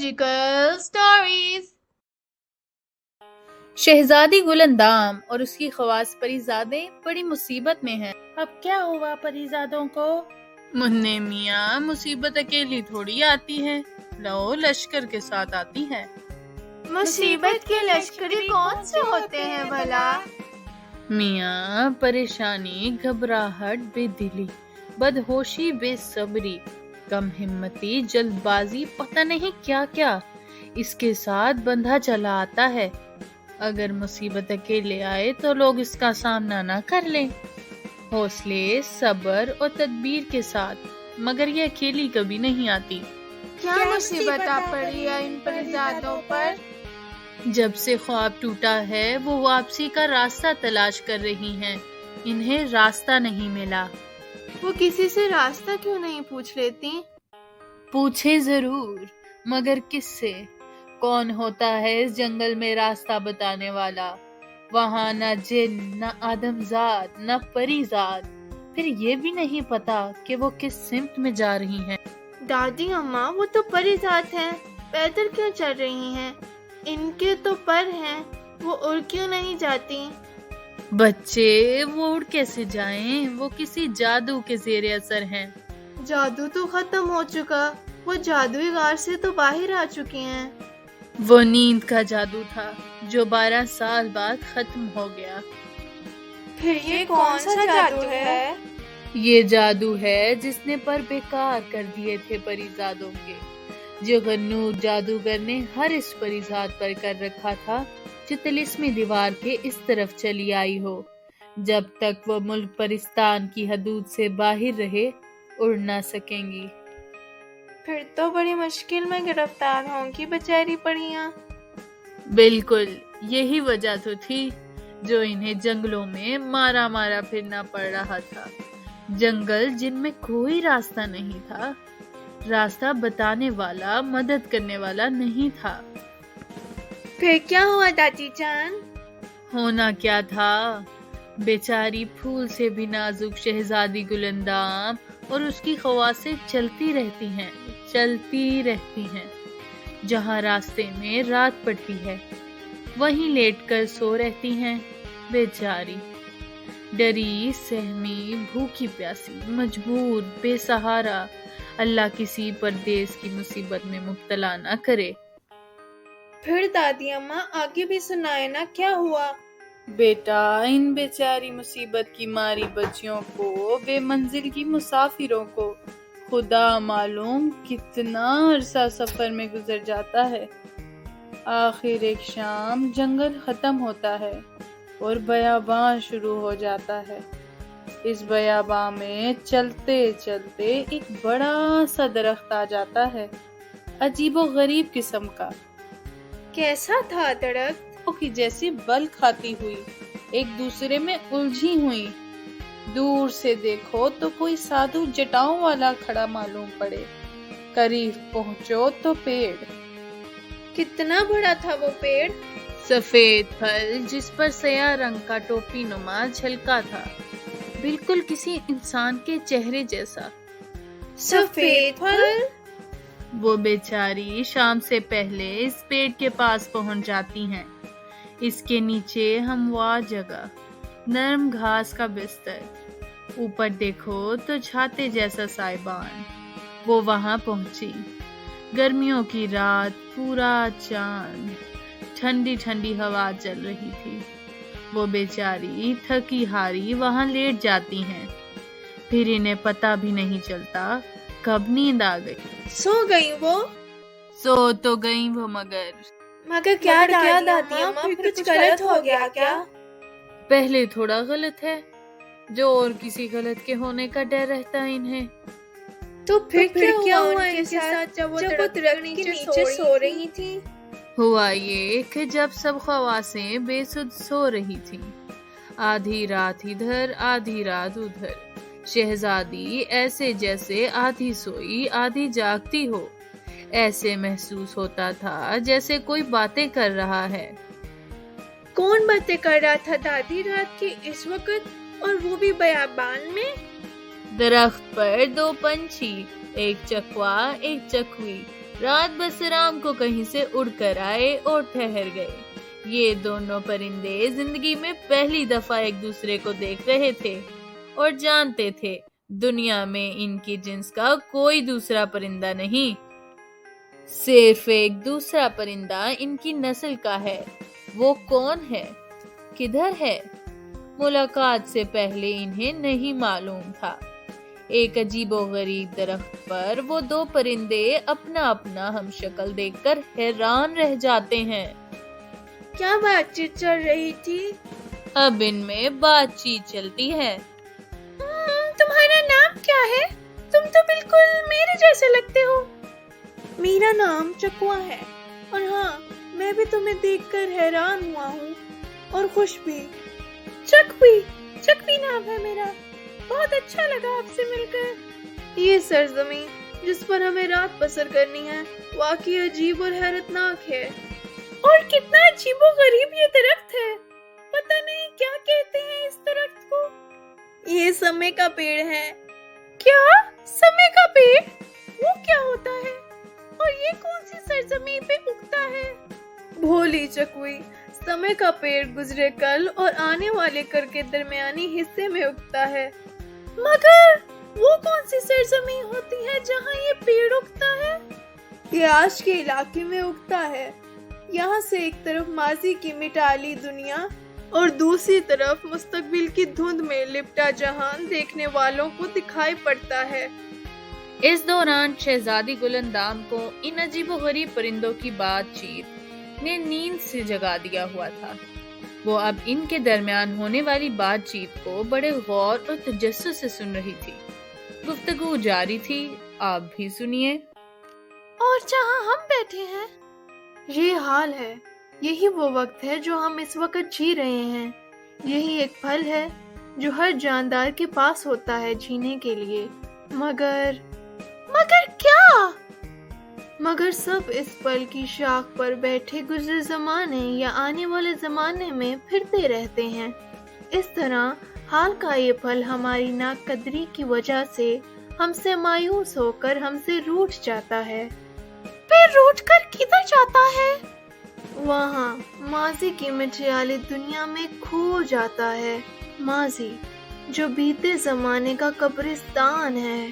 Musical stories. شہزادی گل اندام اور اس کی خواص پریزادے بڑی مصیبت میں ہیں۔ اب کیا ہوا پریزادوں کو؟ منع میاں، مصیبت اکیلی تھوڑی آتی ہے، لو لشکر کے ساتھ آتی ہے۔ مصیبت کے لشکری کون سے ہوتے ہیں بھلا؟ میاں، پریشانی، گھبراہٹ، بے دلی، بدہوشی، بے صبری، کم ہمتی، جلد بازی، پتہ نہیں کیا کیا اس کے ساتھ بندھا چلا آتا ہے۔ اگر مصیبت اکیلے آئے تو لوگ اس کا سامنا نہ کر لیں، حوصلے، صبر اور تدبیر کے ساتھ، مگر یہ اکیلی کبھی نہیں آتی۔ کیا مصیبت آ پڑی ہے ان پریزادوں پر؟ جب سے خواب ٹوٹا ہے وہ واپسی کا راستہ تلاش کر رہی ہیں، انہیں راستہ نہیں ملا۔ وہ کسی سے راستہ کیوں نہیں پوچھ لیتی؟ پوچھے ضرور، مگر کس سے؟ کون ہوتا ہے اس جنگل میں راستہ بتانے والا؟ وہاں نہ جن، نہ آدمزاد، نہ پریزاد، پھر یہ بھی نہیں پتا کہ وہ کس سمت میں جا رہی ہیں۔ دادی اماں، وہ تو پریزاد ہیں، پیدل کیوں چل رہی ہیں؟ ان کے تو پر ہیں، وہ اڑ کیوں نہیں جاتی؟ بچے، وہ اڑ کیسے جائیں؟ وہ کسی جادو کے زیر اثر ہیں۔ جادو تو ختم ہو چکا، وہ جادوئی غار سے تو باہر آ چکی ہیں۔ وہ نیند کا جادو تھا جو 12 سال بعد ختم ہو گیا۔ پھر یہ کون سا جادو ہے؟ یہ جادو ہے جس نے پر بیکار کر دیے تھے پریزادوں کے، جو غنور جادوگر نے ہر اس پریزاد پر کر رکھا تھا جو طلسمی دیوار کے اس طرف چلی آئی ہو۔ جب تک وہ ملک پرستان کی حدود سے باہر رہے، اڑ نہ سکیں گی۔ پھر تو بڑی مشکل میں گرفتار ہوں گی بیچاری پریاں۔ بالکل، یہی وجہ تو تھی جو انہیں جنگلوں میں مارا مارا پھرنا پڑ رہا تھا۔ جنگل جن میں کوئی راستہ نہیں تھا، راستہ بتانے والا، مدد کرنے والا نہیں تھا۔ پھر کیا ہوا دادی جان؟ ہونا کیا تھا؟ بیچاری پھول سے بھی نازک شہزادی گل اندام اور اس کی خواصیں چلتی رہتی ہیں۔ جہاں راستے میں رات پڑتی ہے وہیں لیٹ کر سو رہتی ہیں، بیچاری ڈری، سہمی، بھوکی پیاسی، مجبور، بے سہارا۔ اللہ کسی پردیس کی مصیبت میں مبتلا نہ کرے۔ پھر دادی اماں آگے بھی سنائے نا، کیا ہوا؟ بیٹا، ان بیچاری مصیبت کی ماری بچیوں کو، بے منزل کی مسافروں کو خدا معلوم کتنا عرصہ سفر میں گزر جاتا ہے۔ آخر ایک شام جنگل ختم ہوتا ہے اور بیاباں شروع ہو جاتا ہے۔ اس بیاباں میں چلتے چلتے ایک بڑا سا درخت آ جاتا ہے، عجیب و غریب قسم کا۔ کیسا تھا درخت؟ کی جیسی بل کھاتی ہوئی، ایک دوسرے میں الجھی ہوئی۔ دور سے دیکھو تو کوئی سادھو جٹاؤں والا کھڑا معلوم پڑے، قریب پہنچو تو پیڑ۔ کتنا بڑا تھا وہ پیڑ؟ سفید پھل جس پر سیاہ رنگ کا ٹوپی نما جھلکا تھا، بالکل کسی انسان کے چہرے جیسا۔ سفید پھل؟ وہ بیچاری شام سے پہلے اس پیڑ کے پاس پہنچ جاتی ہیں۔ اس کے نیچے ہموار جگہ، نرم گھاس کا بستر، اوپر دیکھو تو چھاتے جیسا سائبان۔ وہ وہاں پہنچی، گرمیوں کی رات، پورا چاند، ٹھنڈی ٹھنڈی ہوا چل رہی تھی۔ وہ بیچاری تھکی ہاری وہاں لیٹ جاتی ہیں، پھر انہیں پتہ بھی نہیں چلتا کب نیند آ گئی۔ سو گئی وہ؟ سو تو گئی وہ، مگر کیا دادی اماں، پھر کچھ غلط ہو گیا کیا؟ پہلے تھوڑا غلط ہے، جو اور کسی غلط کے ہونے کا ڈر رہتا ہے انہیں۔ تو پھر کیا ہوا ان کے ساتھ جب وہ درخت کے نیچے سو رہی تھی؟ ہوا یہ کہ جب سب خواصیں بے سدھ سو رہی تھیں، آدھی رات ادھر آدھی رات ادھر، شہزادی ایسے جیسے آدھی سوئی آدھی جاگتی ہو۔ ایسے محسوس ہوتا تھا جیسے کوئی باتیں کر رہا ہے۔ کون باتیں کر رہا تھا دادی رات کے اس وقت، اور وہ بھی بیابان میں؟ درخت پر 2 پنچھی، ایک چکوا ایک چکوی، رات بسرام کو کہیں سے اڑ کر آئے اور ٹھہر گئے۔ یہ دونوں پرندے زندگی میں پہلی دفعہ ایک دوسرے کو دیکھ رہے تھے اور جانتے تھے دنیا میں ان کی جنس کا کوئی دوسرا پرندہ نہیں، صرف ایک دوسرا پرندہ ان کی نسل کا ہے۔ وہ کون ہے؟ کدھر ہے؟ ملاقات سے پہلے انہیں نہیں معلوم تھا۔ ایک عجیب و غریب درخت پر وہ دو پرندے اپنا اپنا ہم شکل دیکھ کر حیران رہ جاتے ہیں۔ کیا بات چیت چل رہی تھی؟ اب ان میں بات چیت چلتی ہے۔ تمہارا نام کیا ہے؟ تم تو بالکل میرے جیسے لگتے ہو۔ میرا نام چکوا ہے، اور ہاں، میں بھی تمہیں دیکھ کر حیران ہوا ہوں اور خوش بھی۔ چکوی نام ہے میرا۔ بہت اچھا لگا آپ سے مل کر۔ یہ سرزمین جس پر ہمیں رات بسر کرنی ہے واقعی عجیب اور حیرتناک ہے۔ اور کتنا عجیب و غریب یہ درخت ہے۔ پتہ نہیں کیا کہتے ہیں اس درخت کو۔ یہ سمے کا پیڑ ہے۔ کیا؟ سمے کا پیڑ؟ وہ کیا ہوتا ہے؟ اور یہ کون سی سرزمین پہ اگتا ہے؟ بھولی چکوی، سمے کا پیڑ گزرے کل اور آنے والے کل کے درمیانی حصے میں اگتا ہے۔ مگر وہ کون سی سرزمین ہوتی ہے جہاں یہ پیڑ اگتا ہے؟ یہ آج کے علاقے میں اگتا ہے۔ یہاں سے ایک طرف ماضی کی مٹالی دنیا اور دوسری طرف مستقبل کی دھند میں لپٹا جہان دیکھنے والوں کو دکھائی پڑتا ہے۔ اس دوران شہزادی گل اندام کو ان عجیب و غریب پرندوں کی بات چیت نے نیند سے جگا دیا ہوا تھا۔ وہ اب ان کے درمیان ہونے والی بات چیت کو بڑے غور اور تجسس سے سن رہی تھی۔ گفتگو جاری تھی، آپ بھی سنیے۔ اور جہاں ہم بیٹھے ہیں یہ حال ہے، یہی وہ وقت ہے جو ہم اس وقت جی رہے ہیں۔ یہی ایک پھل ہے جو ہر جاندار کے پاس ہوتا ہے جینے کے لیے۔ مگر کیا؟ مگر سب اس پل کی شاخ پر بیٹھے گزرے زمانے یا آنے والے زمانے میں پھرتے رہتے ہیں۔ اس طرح حال کا یہ پھل ہماری ناقدری کی وجہ سے ہم سے مایوس ہو کر ہم سے روٹھ جاتا ہے۔ پھر روٹھ کر کدھر جاتا ہے؟ وہاں ماضی کی مٹیالی دنیا میں کھو جاتا ہے۔ ماضی جو بیتے زمانے کا قبرستان ہے۔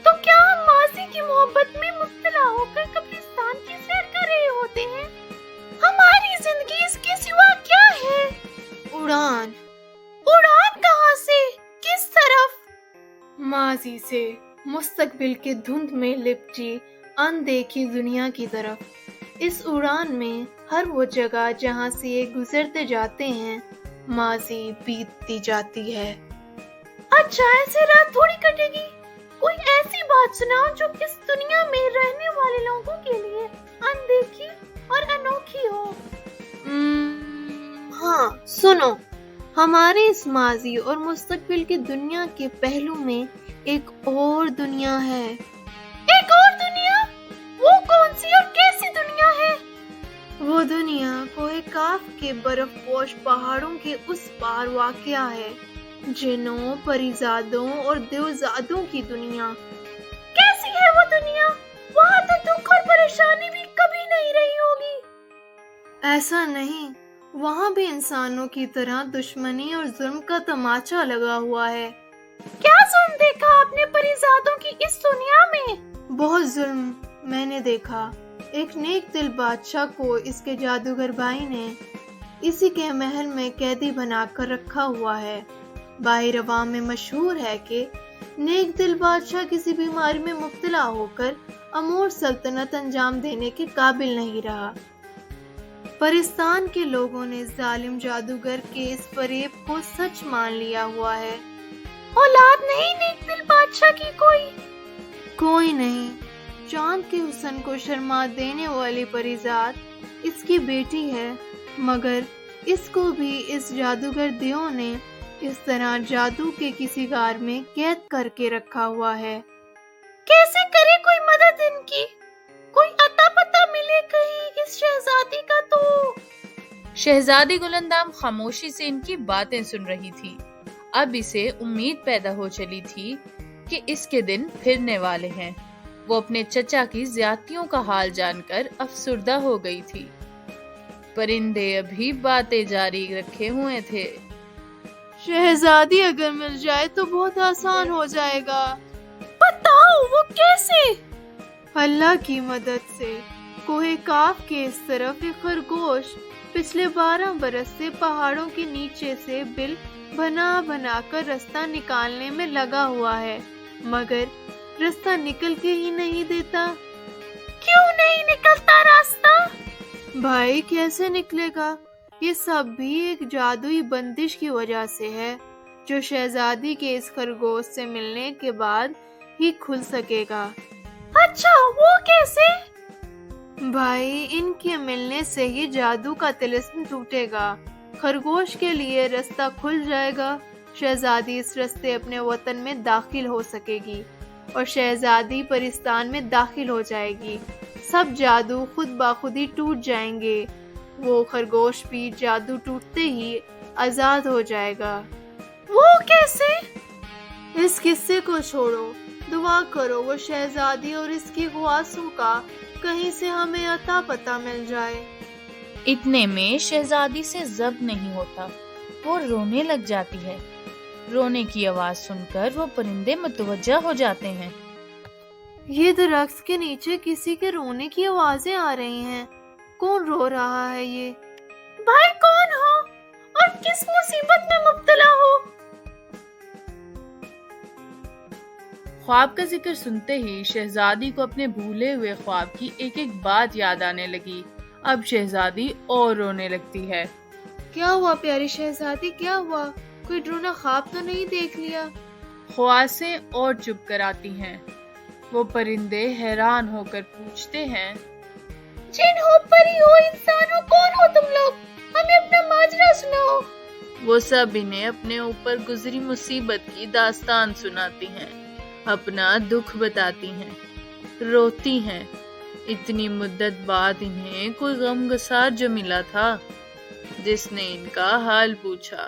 تو کیا ہم ماضی کی محبت میں مبتلا ہو کر قبرستان کی سیر کر رہے ہوتے ہیں؟ ہماری زندگی اس کے سوا کیا ہے؟ اڑان کہاں سے؟ کس طرف؟ ماضی سے مستقبل کے دھند میں لپٹی اندیکھی دنیا کی طرف۔ اس اڑان میں ہر وہ جگہ جہاں سے یہ گزرتے جاتے ہیں ماضی بیتتی جاتی ہے۔ اچھا، ایسے رات تھوڑی کٹے گی۔ کوئی ایسی بات سناؤ جو اس دنیا میں رہنے والے لوگوں کے لیے اندیکھی اور انوکھی ہو۔ ہاں، سنو، ہمارے اس ماضی اور مستقبل کی دنیا کے پہلو میں ایک اور دنیا ہے۔ ایک اور دنیا؟ وہ کون سی اور کیسی دنیا ہے؟ وہ دنیا کوہ کاف کے برف پوش پہاڑوں کے اس پار واقع ہے۔ جنوں، پریزادوں اور دیوزادوں کی دنیا۔ کیسی ہے وہ دنیا؟ وہاں تو دکھ اور پریشانی بھی کبھی نہیں رہی ہوگی۔ ایسا نہیں، وہاں بھی انسانوں کی طرح دشمنی اور ظلم کا تماچا لگا ہوا ہے۔ کیا ظلم دیکھا آپ نے پریزادوں کی اس دنیا میں؟ بہت ظلم میں نے دیکھا۔ ایک نیک دل بادشاہ کو اس کے جادوگر بھائی نے اسی کے محل میں قیدی بنا کر رکھا ہوا ہے۔ باہر عوام میں مشہور ہے کہ نیک دل بادشاہ کسی بیماری میں مبتلا ہو کر امور سلطنت انجام دینے کے قابل نہیں رہا۔ پرستان کے لوگوں نے ظالم جادوگر کے اس فریب کو سچ مان لیا ہوا ہے۔ اولاد نہیں نیک دل بادشاہ کی کوئی نہیں۔ چاند کے حسن کو شرما دینے والی پریزاد اس کی بیٹی ہے، مگر اس کو بھی اس جادوگر دیو نے اس طرح جادو کے کسی غار میں قید کر کے رکھا ہوا ہے۔ کیسے کرے کوئی مدد ان کی؟ کوئی اتا پتہ ملے کہیں اس شہزادی کا تو۔ شہزادی گل اندام خاموشی سے ان کی باتیں سن رہی تھی۔ اب اسے امید پیدا ہو چلی تھی کہ اس کے دن پھرنے والے ہیں۔ وہ اپنے چچا کی زیادتیوں کا حال جان کر افسردہ ہو گئی تھی۔ پرندے ابھی باتیں جاری رکھے ہوئے تھے۔ شہزادی اگر مل جائے تو بہت آسان ہو جائے گا۔ بتاؤ وہ کیسے؟ اللہ کی مدد سے۔ کوہ کاف کے اس طرف ایک خرگوش پچھلے 12 برس سے پہاڑوں کے نیچے سے بل بنا کر رستہ نکالنے میں لگا ہوا ہے، مگر راستہ نکل کے ہی نہیں دیتا۔ کیوں نہیں نکلتا راستہ؟ بھائی کیسے نکلے گا؟ یہ سب بھی ایک جادوئی بندش کی وجہ سے ہے، جو شہزادی کے اس خرگوش سے ملنے کے بعد ہی کھل سکے گا۔ اچھا، وہ کیسے؟ بھائی ان کے ملنے سے ہی جادو کا طلسم ٹوٹے گا، خرگوش کے لیے راستہ کھل جائے گا، شہزادی اس راستے اپنے وطن میں داخل ہو سکے گی اور شہزادی پرستان میں داخل ہو جائے گی۔ سب جادو خود بخود ہی ٹوٹ جائیں گے، وہ خرگوش بھی جادو ٹوٹتے ہی آزاد ہو جائے گا۔ وہ کیسے؟ اس قصے کو چھوڑو، دعا کرو وہ شہزادی اور اس کی خواصوں کا کہیں سے ہمیں عطا پتہ مل جائے۔ اتنے میں شہزادی سے ضبط نہیں ہوتا، وہ رونے لگ جاتی ہے۔ رونے کی آواز سن کر وہ پرندے متوجہ ہو جاتے ہیں۔ یہ درخت کے نیچے کسی کے رونے کی آوازیں آ رہی ہیں، کون رو رہا ہے یہ؟ بھائی کون ہو اور کس مصیبت میں مبتلا ہو؟ خواب کا ذکر سنتے ہی شہزادی کو اپنے بھولے ہوئے خواب کی ایک ایک بات یاد آنے لگی۔ اب شہزادی اور رونے لگتی ہے۔ کیا ہوا پیاری شہزادی، کیا ہوا؟ کوئی ڈرونا خواب تو نہیں دیکھ لیا؟ خواصیں اور چپ کر آتی ہیں۔ وہ پرندے حیران ہو کر پوچھتے ہیں، جن ہو، پری ہو، انسان ہو، کون ہو تم لوگ؟ ہمیں اپنا ماجرا سناؤ۔ وہ سب انہیں اپنے اوپر گزری مصیبت کی داستان سناتی ہیں، اپنا دکھ بتاتی ہیں، روتی ہیں۔ اتنی مدت بعد انہیں کوئی غم گسار جو ملا تھا، جس نے ان کا حال پوچھا۔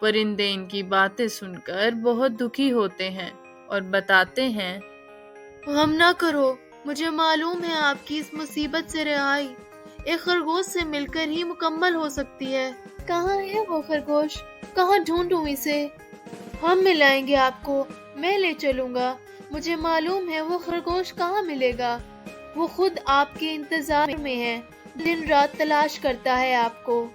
پرندے ان کی باتیں سن کر بہت دکھی ہوتے ہیں اور بتاتے ہیں، غم نہ کرو، مجھے معلوم ہے آپ کی اس مصیبت سے رہائی ایک خرگوش سے مل کر ہی مکمل ہو سکتی ہے۔ کہاں ہے وہ خرگوش؟ کہاں ڈھونڈوں اسے؟ ہم ملائیں گے آپ کو، میں لے چلوں گا۔ مجھے معلوم ہے وہ خرگوش کہاں ملے گا، وہ خود آپ کے انتظار میں ہے، دن رات تلاش کرتا ہے آپ کو۔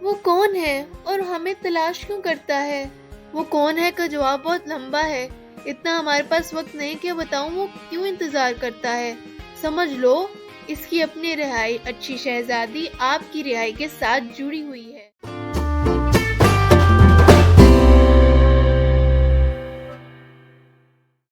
وہ کون ہے اور ہمیں تلاش کیوں کرتا ہے؟ وہ کون ہے کا جواب بہت لمبا ہے، اتنا ہمارے پاس وقت نہیں کہ بتاؤں وہ کیوں انتظار کرتا ہے۔ سمجھ لو اس کی اپنی رہائی، اچھی شہزادی آپ کی رہائی کے ساتھ جڑی ہوئی ہے۔